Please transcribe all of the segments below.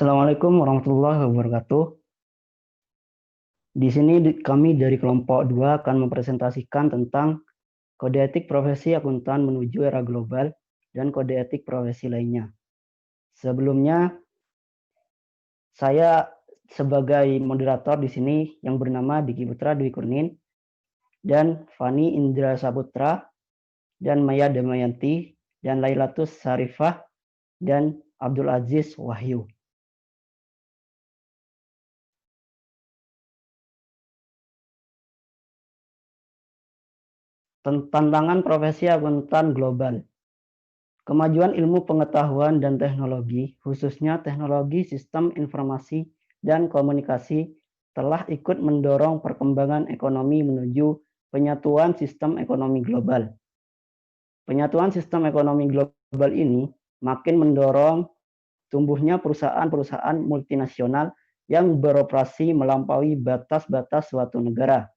Assalamualaikum warahmatullahi wabarakatuh. Di sini kami dari kelompok 2 akan mempresentasikan tentang kode etik profesi akuntan menuju era global dan kode etik profesi lainnya. Sebelumnya, saya sebagai moderator di sini yang bernama Diki Putra Dwi Kurnin dan Fani Indra Saputra dan Maya Damayanti dan Lailatus Sarifah dan Abdul Aziz Wahyu. Tantangan profesi akuntan global. Kemajuan ilmu pengetahuan dan teknologi, khususnya teknologi sistem informasi dan komunikasi, telah ikut mendorong perkembangan ekonomi menuju penyatuan sistem ekonomi global. Penyatuan sistem ekonomi global ini makin mendorong tumbuhnya perusahaan-perusahaan multinasional yang beroperasi melampaui batas-batas suatu negara.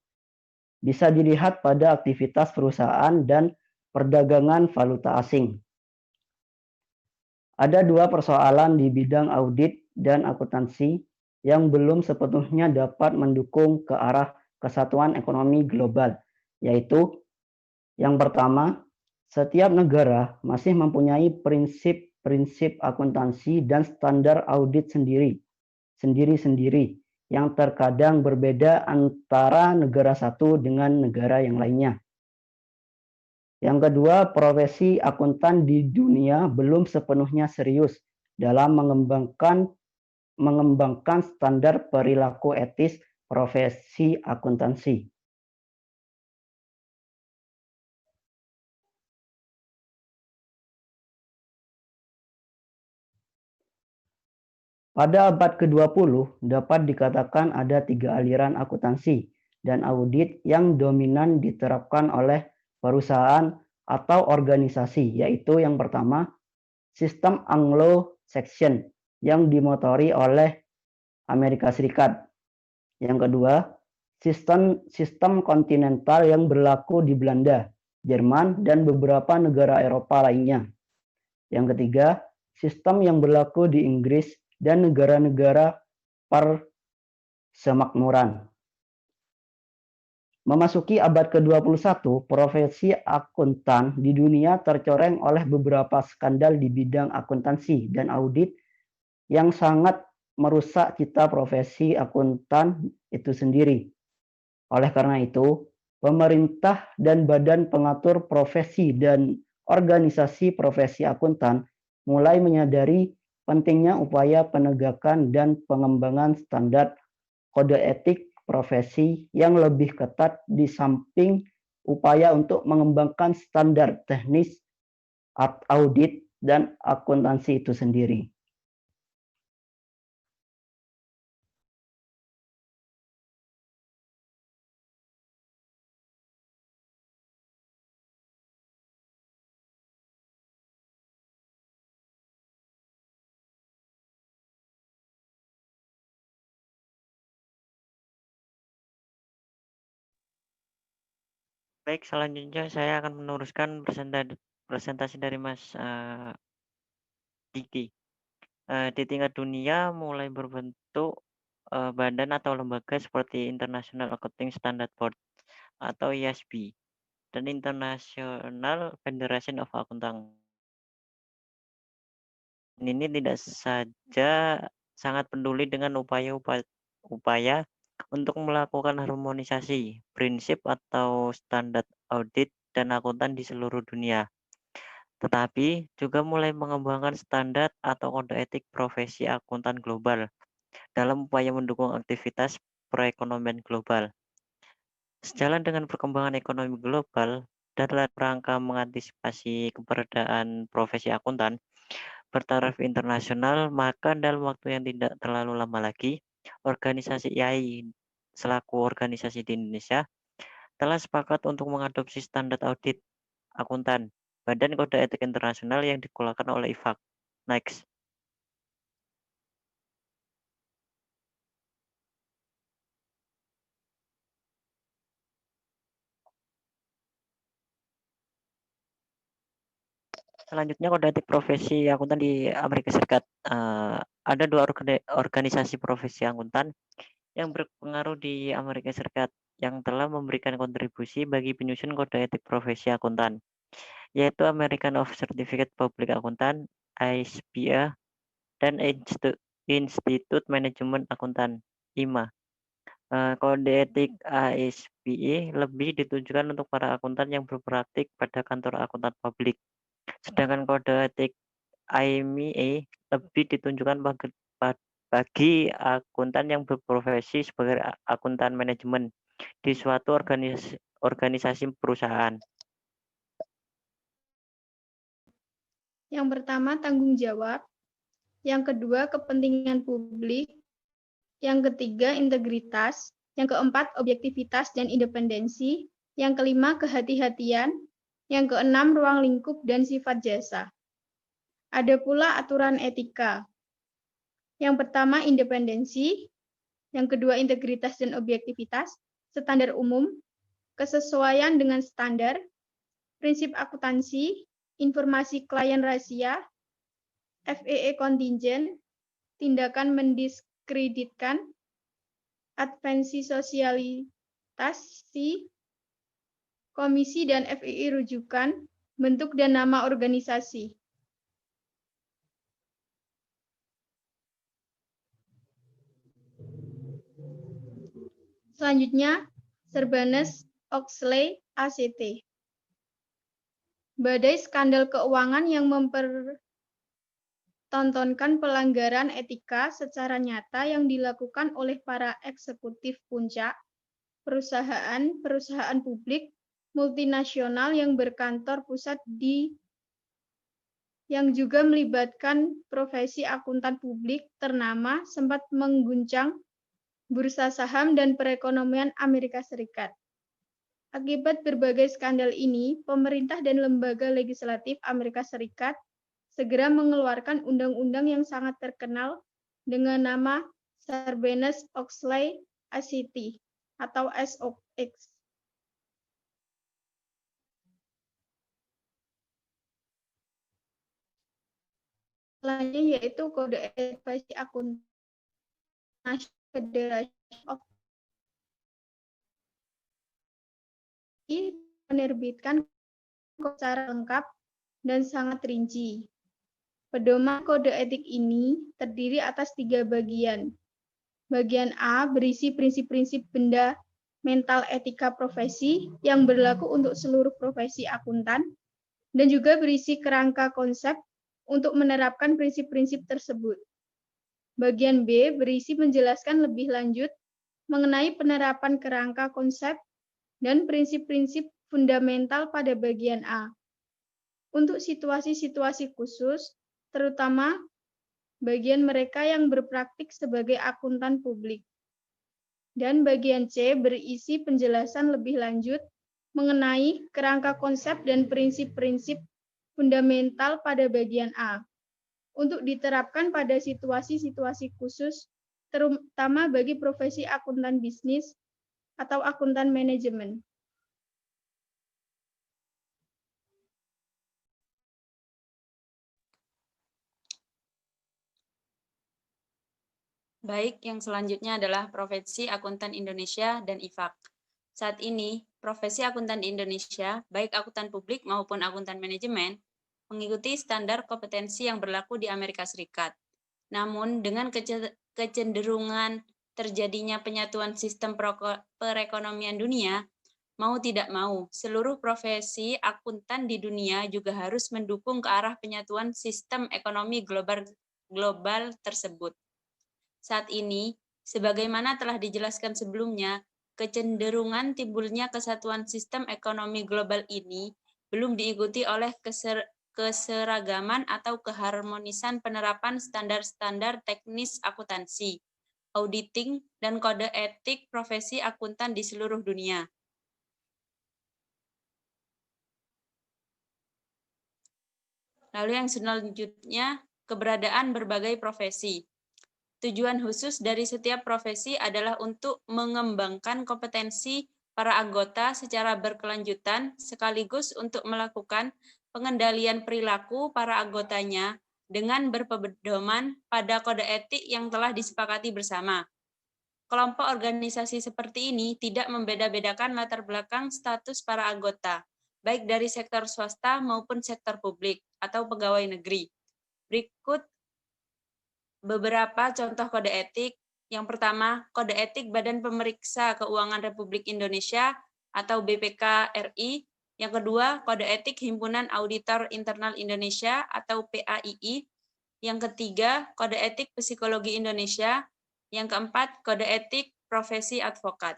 Bisa dilihat pada aktivitas perusahaan dan perdagangan valuta asing. Ada dua persoalan di bidang audit dan akuntansi yang belum sepenuhnya dapat mendukung ke arah kesatuan ekonomi global, yaitu yang pertama, setiap negara masih mempunyai prinsip-prinsip akuntansi dan standar audit sendiri-sendiri yang terkadang berbeda antara negara satu dengan negara yang lainnya. Yang kedua, profesi akuntan di dunia belum sepenuhnya serius dalam mengembangkan standar perilaku etis profesi akuntansi. Pada abad ke-20 dapat dikatakan ada 3 aliran akuntansi dan audit yang dominan diterapkan oleh perusahaan atau organisasi, yaitu yang pertama, sistem Anglo-Saxon yang dimotori oleh Amerika Serikat. Yang kedua, sistem kontinental yang berlaku di Belanda, Jerman, dan beberapa negara Eropa lainnya. Yang ketiga, sistem yang berlaku di Inggris dan negara-negara persemakmuran. Memasuki abad ke-21, profesi akuntan di dunia tercoreng oleh beberapa skandal di bidang akuntansi dan audit yang sangat merusak cita profesi akuntan itu sendiri. Oleh karena itu, pemerintah dan badan pengatur profesi dan organisasi profesi akuntan mulai menyadari pentingnya upaya penegakan dan pengembangan standar kode etik profesi yang lebih ketat di samping upaya untuk mengembangkan standar teknis audit dan akuntansi itu sendiri. Baik, selanjutnya saya akan meneruskan presentasi dari Mas Diki. Di tingkat dunia mulai berbentuk badan atau lembaga seperti International Accounting Standard Board atau IASB dan International Federation of Accounting. Ini tidak saja sangat peduli dengan upaya untuk melakukan harmonisasi prinsip atau standar audit dan akuntan di seluruh dunia, tetapi juga mulai mengembangkan standar atau kode etik profesi akuntan global dalam upaya mendukung aktivitas perekonomian global. Sejalan dengan perkembangan ekonomi global dan dalam rangka mengantisipasi keberadaan profesi akuntan bertaraf internasional, maka dalam waktu yang tidak terlalu lama lagi, organisasi IAI selaku organisasi di Indonesia telah sepakat untuk mengadopsi standar audit akuntan Badan Kode Etik Internasional yang dikeluarkan oleh IFAK. Next. Selanjutnya kode etik profesi akuntan di Amerika Serikat. ada dua organisasi profesi akuntan yang berpengaruh di Amerika Serikat yang telah memberikan kontribusi bagi penyusun kode etik profesi akuntan, yaitu American of Certificate Public Accountant (ICPA) dan Institute Management Akuntan (IMA). Kode etik ICPA lebih ditujukan untuk para akuntan yang berpraktik pada kantor akuntan publik, sedangkan kode etik IMEA lebih ditunjukkan bagi akuntan yang berprofesi sebagai akuntan manajemen di suatu organisasi perusahaan. Yang pertama, tanggung jawab. Yang kedua, kepentingan publik. Yang ketiga, integritas. Yang keempat, objektivitas dan independensi. Yang kelima, kehati-hatian. Yang keenam, ruang lingkup dan sifat jasa. Ada pula aturan etika. Yang pertama, independensi. Yang kedua, integritas dan objektivitas. Standar umum, kesesuaian dengan standar, prinsip akuntansi, informasi klien rahasia, FEE kontingen, tindakan mendiskreditkan, advansi sosialisasi, komisi dan FEE rujukan, bentuk dan nama organisasi. Selanjutnya, Sarbanes-Oxley ACT. Badai skandal keuangan yang mempertontonkan pelanggaran etika secara nyata yang dilakukan oleh para eksekutif puncak, perusahaan publik, multinasional yang berkantor pusat yang juga melibatkan profesi akuntan publik ternama sempat mengguncang bursa saham dan perekonomian Amerika Serikat. Akibat berbagai skandal ini, pemerintah dan lembaga legislatif Amerika Serikat segera mengeluarkan undang-undang yang sangat terkenal dengan nama Sarbanes-Oxley ACT atau SOX. Selanjutnya yaitu Kode Etik Profesi Akuntan Federation of menerbitkan secara lengkap dan sangat rinci. Pedoman kode etik ini terdiri atas 3 bagian. Bagian A berisi prinsip-prinsip fundamental etika profesi yang berlaku untuk seluruh profesi akuntan dan juga berisi kerangka konsep untuk menerapkan prinsip-prinsip tersebut. Bagian B berisi menjelaskan lebih lanjut mengenai penerapan kerangka konsep dan prinsip-prinsip fundamental pada bagian A. Untuk situasi-situasi khusus, terutama bagian mereka yang berpraktik sebagai akuntan publik. Dan bagian C berisi penjelasan lebih lanjut mengenai kerangka konsep dan prinsip-prinsip fundamental pada bagian A untuk diterapkan pada situasi-situasi khusus, terutama bagi profesi akuntan bisnis atau akuntan manajemen. Baik, yang selanjutnya adalah Profesi Akuntan Indonesia dan IFAK. Saat ini, profesi akuntan di Indonesia, baik akuntan publik maupun akuntan manajemen, mengikuti standar kompetensi yang berlaku di Amerika Serikat. Namun, dengan kecenderungan terjadinya penyatuan sistem perekonomian dunia, mau tidak mau, seluruh profesi akuntan di dunia juga harus mendukung ke arah penyatuan sistem ekonomi global tersebut. Saat ini, sebagaimana telah dijelaskan sebelumnya, kecenderungan timbulnya kesatuan sistem ekonomi global ini belum diikuti oleh keseragaman atau keharmonisan penerapan standar-standar teknis akuntansi, auditing, dan kode etik profesi akuntan di seluruh dunia. Lalu yang selanjutnya, keberadaan berbagai profesi. Tujuan khusus dari setiap profesi adalah untuk mengembangkan kompetensi para anggota secara berkelanjutan sekaligus untuk melakukan pengendalian perilaku para anggotanya dengan berpedoman pada kode etik yang telah disepakati bersama. Kelompok organisasi seperti ini tidak membeda-bedakan latar belakang status para anggota, baik dari sektor swasta maupun sektor publik atau pegawai negeri. Berikut beberapa contoh kode etik. Yang pertama, kode etik Badan Pemeriksa Keuangan Republik Indonesia atau BPK RI. Yang kedua, kode etik Himpunan Auditor Internal Indonesia atau PAII. Yang ketiga, kode etik Psikologi Indonesia. Yang keempat, kode etik profesi advokat.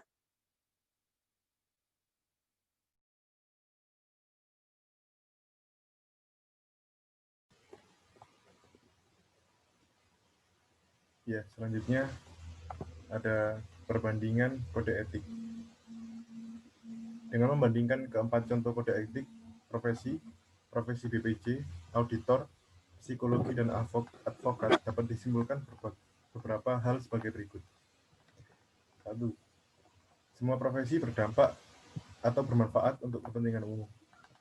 Ya, selanjutnya ada perbandingan kode etik. Dengan membandingkan keempat contoh kode etik profesi BPJ, auditor, psikologi, dan advokat dapat disimpulkan beberapa hal sebagai berikut. 1. Semua profesi berdampak atau bermanfaat untuk kepentingan umum.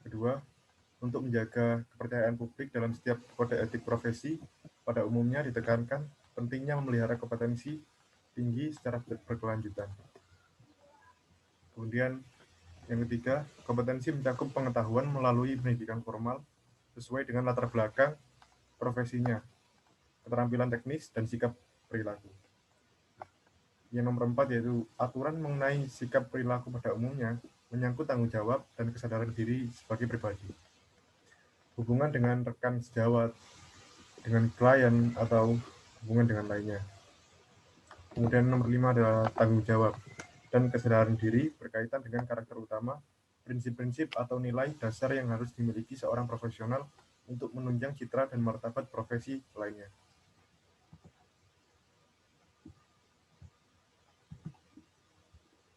2. Untuk menjaga kepercayaan publik dalam setiap kode etik profesi, pada umumnya ditekankan pentingnya memelihara kompetensi tinggi secara berkelanjutan. Kemudian yang ketiga, kompetensi mencakup pengetahuan melalui pendidikan formal sesuai dengan latar belakang profesinya, keterampilan teknis, dan sikap perilaku. Yang nomor 4 yaitu aturan mengenai sikap perilaku pada umumnya menyangkut tanggung jawab dan kesadaran diri sebagai pribadi. Hubungan dengan rekan sejawat, dengan klien, atau hubungan dengan lainnya. Kemudian nomor 5 adalah tanggung jawab dan kesadaran diri berkaitan dengan karakter utama, prinsip-prinsip atau nilai dasar yang harus dimiliki seorang profesional untuk menunjang citra dan martabat profesi lainnya.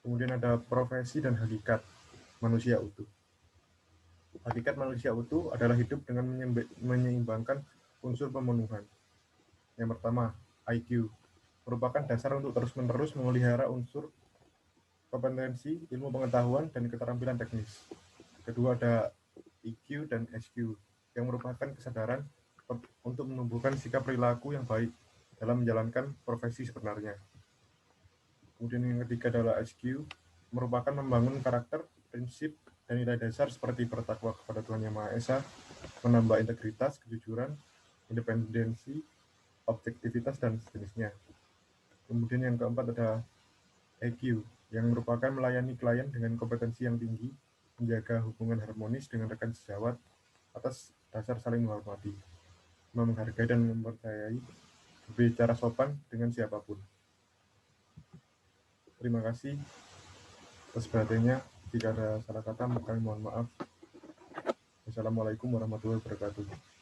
Kemudian ada profesi dan hakikat manusia utuh. Hakikat manusia utuh adalah hidup dengan menyeimbangkan unsur pemenuhan. Yang pertama, IQ, merupakan dasar untuk terus-menerus memelihara unsur kompetensi, ilmu pengetahuan, dan keterampilan teknis. Kedua ada EQ dan SQ, yang merupakan kesadaran untuk menumbuhkan sikap perilaku yang baik dalam menjalankan profesi sebenarnya. Kemudian yang ketiga adalah SQ, merupakan membangun karakter, prinsip, dan nilai dasar seperti bertakwa kepada Tuhan Yang Maha Esa, menambah integritas, kejujuran, independensi, objektivitas, dan sejenisnya. Kemudian yang keempat ada EQ, yang merupakan melayani klien dengan kompetensi yang tinggi, menjaga hubungan harmonis dengan rekan sejawat atas dasar saling menghormati, menghargai dan mempercayai, berbicara sopan dengan siapapun. Terima kasih atas perhatiannya. Jika ada salah kata, kami mohon maaf. Wassalamualaikum warahmatullahi wabarakatuh.